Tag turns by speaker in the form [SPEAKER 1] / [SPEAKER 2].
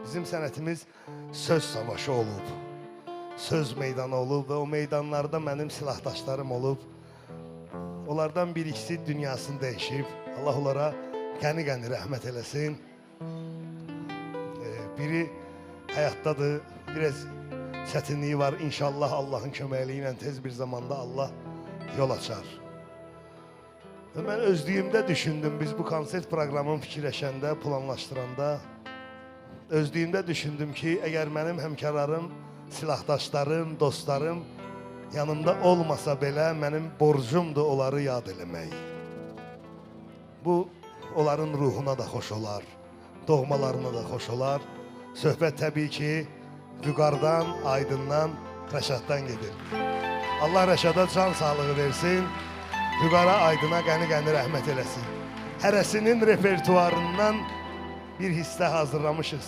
[SPEAKER 1] Bizim sənətimiz söz savaşı olub, söz meydanı olub və o meydanlarda mənim silahdaşlarım olub. Onlardan bir ikisi dünyasını dəyişib. Allah onlara qəni-qəni rəhmət eləsin. Biri həyatdadır, biraz çətinliyi var. İnşallah Allahın köməkliyi ilə tez bir zamanda Allah yol açar. Və mən özlüyümdə düşündüm, biz bu konsert proqramını fikirləşəndə, planlaşdıranda, özlüyümdə düşündüm ki, əgər mənim həmkarlarım, silahdaşlarım, dostlarım yanımda olmasa belə mənim borcumdur onları yad eləmək. Bu, onların ruhuna da xoş olar, doğmalarına da xoş olar. Söhbət təbii ki, Vüqardan, Aydından, Rəşaddan gedir. Allah Rəşada can sağlığı versin, Vüqara, Aydına qəni-qəni rəhmət eləsin. Hərəsinin repertuarından bir hissə hazırlamışıq.